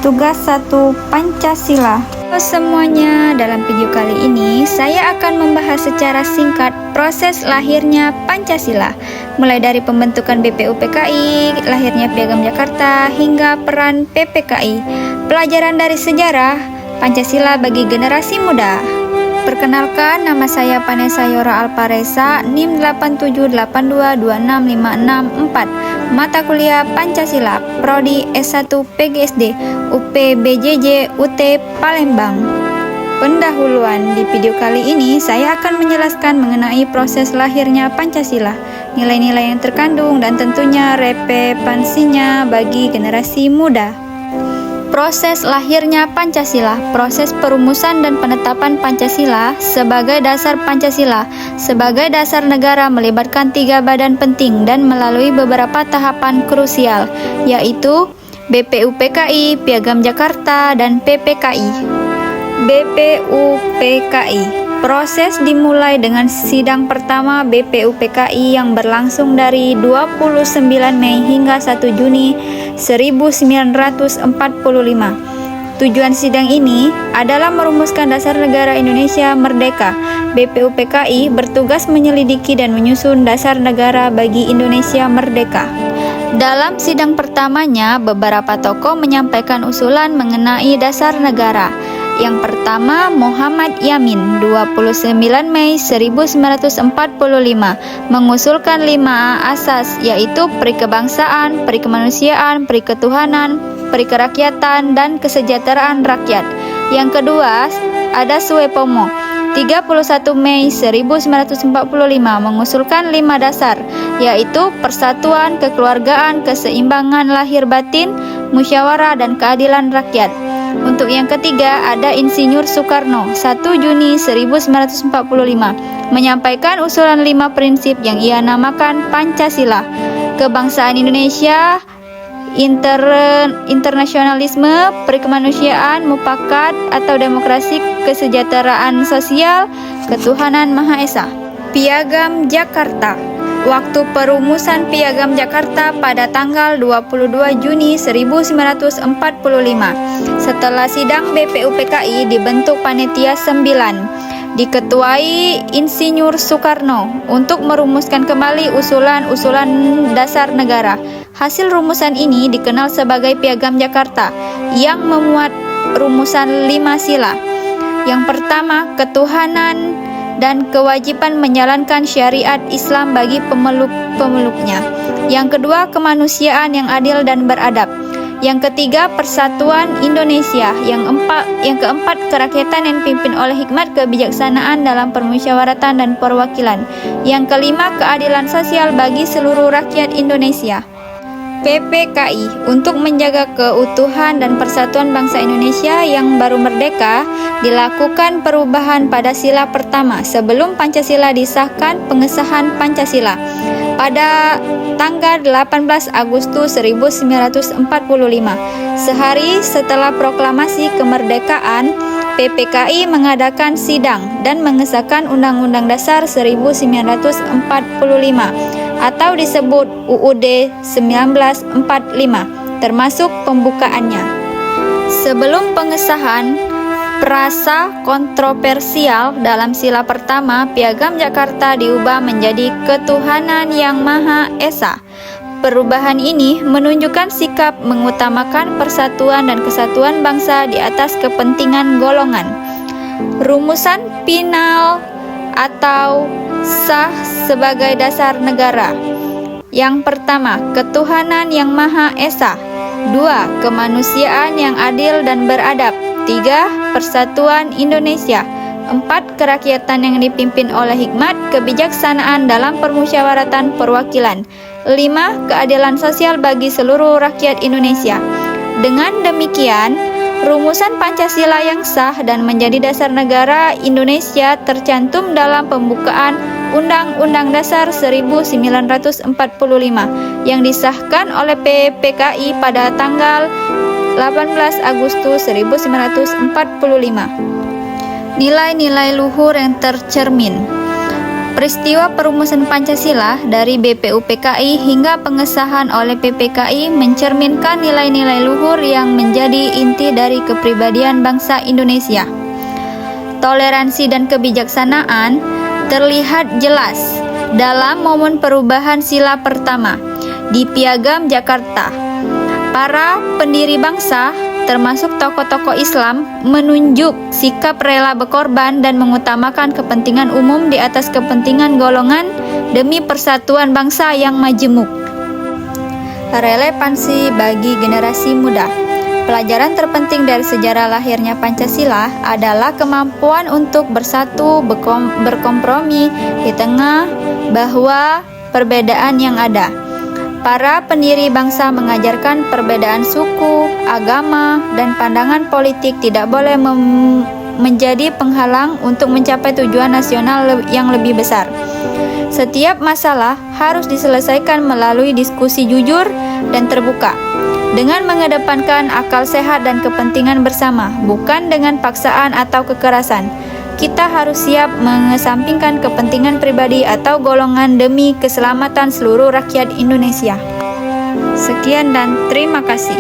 Tugas 1 Pancasila. Halo semuanya, dalam video kali ini saya akan membahas secara singkat proses lahirnya Pancasila, mulai dari pembentukan BPUPKI, lahirnya Piagam Jakarta, hingga peran PPKI, pelajaran dari sejarah Pancasila bagi generasi muda. Perkenalkan, nama saya Vanessa Yora Alparesa, NIM 8782265664, mata kuliah Pancasila, Prodi S1 PGSD, UPBJJ UT Palembang. Pendahuluan, di video kali ini saya akan menjelaskan mengenai proses lahirnya Pancasila, nilai-nilai yang terkandung dan tentunya relevansinya bagi generasi muda. Proses lahirnya Pancasila, proses perumusan dan penetapan Pancasila sebagai dasar Pancasila sebagai dasar negara melibatkan 3 badan penting dan melalui beberapa tahapan krusial, yaitu BPUPKI, Piagam Jakarta, dan PPKI. BPUPKI. Proses dimulai dengan sidang pertama BPUPKI yang berlangsung dari 29 Mei hingga 1 Juni 1945. Tujuan sidang ini adalah merumuskan dasar negara Indonesia merdeka. BPUPKI bertugas menyelidiki dan menyusun dasar negara bagi Indonesia merdeka. Dalam sidang pertamanya, beberapa tokoh menyampaikan usulan mengenai dasar negara. Yang pertama, Muhammad Yamin, 29 Mei 1945, mengusulkan 5 asas, yaitu perikebangsaan, perikemanusiaan, periketuhanan, perikerakyatan, dan kesejahteraan rakyat. Yang kedua, ada Suepomo, 31 Mei 1945, mengusulkan 5 dasar, yaitu persatuan, kekeluargaan, keseimbangan lahir batin, musyawarah, dan keadilan rakyat. Untuk yang ketiga, ada Insinyur Soekarno, 1 Juni 1945, menyampaikan usulan 5 prinsip yang ia namakan Pancasila: kebangsaan Indonesia, internasionalisme, perikemanusiaan, mufakat atau demokrasi, kesejahteraan sosial, ketuhanan Maha Esa. Piagam Jakarta. Waktu perumusan Piagam Jakarta pada tanggal 22 Juni 1945. Setelah sidang BPUPKI dibentuk Panitia 9, diketuai Insinyur Soekarno untuk merumuskan kembali usulan-usulan dasar negara. Hasil rumusan ini dikenal sebagai Piagam Jakarta yang memuat rumusan 5 sila. Yang pertama, ketuhanan dan kewajiban menjalankan syariat Islam bagi pemeluknya. Yang kedua, kemanusiaan yang adil dan beradab. Yang ketiga, persatuan Indonesia. Yang keempat, kerakyatan yang dipimpin oleh hikmat kebijaksanaan dalam permusyawaratan dan perwakilan. Yang kelima, keadilan sosial bagi seluruh rakyat Indonesia. PPKI, untuk menjaga keutuhan dan persatuan bangsa Indonesia yang baru merdeka, dilakukan perubahan pada sila pertama sebelum Pancasila disahkan. Pengesahan Pancasila pada tanggal 18 Agustus 1945. Sehari setelah proklamasi kemerdekaan, PPKI mengadakan sidang dan mengesahkan Undang-Undang Dasar 1945 atau disebut UUD 1945, termasuk pembukaannya. Sebelum pengesahan, frasa kontroversial dalam sila pertama Piagam Jakarta diubah menjadi ketuhanan yang Maha Esa. Perubahan ini menunjukkan sikap mengutamakan persatuan dan kesatuan bangsa di atas kepentingan golongan. Rumusan final atau sah sebagai dasar negara. Yang pertama, ketuhanan yang Maha Esa. 2. Kemanusiaan yang adil dan beradab. 3. Persatuan Indonesia. 4. Kerakyatan yang dipimpin oleh hikmat kebijaksanaan dalam permusyawaratan perwakilan. 5. Keadilan sosial bagi seluruh rakyat Indonesia. Dengan demikian, rumusan Pancasila yang sah dan menjadi dasar negara Indonesia tercantum dalam pembukaan Undang-Undang Dasar 1945 yang disahkan oleh PPKI pada tanggal 18 Agustus 1945. Nilai-nilai luhur yang tercermin. Peristiwa perumusan Pancasila dari BPUPKI hingga pengesahan oleh PPKI mencerminkan nilai-nilai luhur yang menjadi inti dari kepribadian bangsa Indonesia. Toleransi dan kebijaksanaan terlihat jelas dalam momen perubahan sila pertama di Piagam Jakarta. Para pendiri bangsa, termasuk tokoh-tokoh Islam, menunjuk sikap rela berkorban dan mengutamakan kepentingan umum di atas kepentingan golongan demi persatuan bangsa yang majemuk. Relevansi bagi generasi muda. Pelajaran terpenting dari sejarah lahirnya Pancasila adalah kemampuan untuk bersatu, berkompromi di tengah bahwa perbedaan yang ada. Para pendiri bangsa mengajarkan perbedaan suku, agama, dan pandangan politik tidak boleh menjadi penghalang untuk mencapai tujuan nasional yang lebih besar. Setiap masalah harus diselesaikan melalui diskusi jujur dan terbuka, dengan mengedepankan akal sehat dan kepentingan bersama, bukan dengan paksaan atau kekerasan. Kita harus siap mengesampingkan kepentingan pribadi atau golongan demi keselamatan seluruh rakyat Indonesia. Sekian dan terima kasih.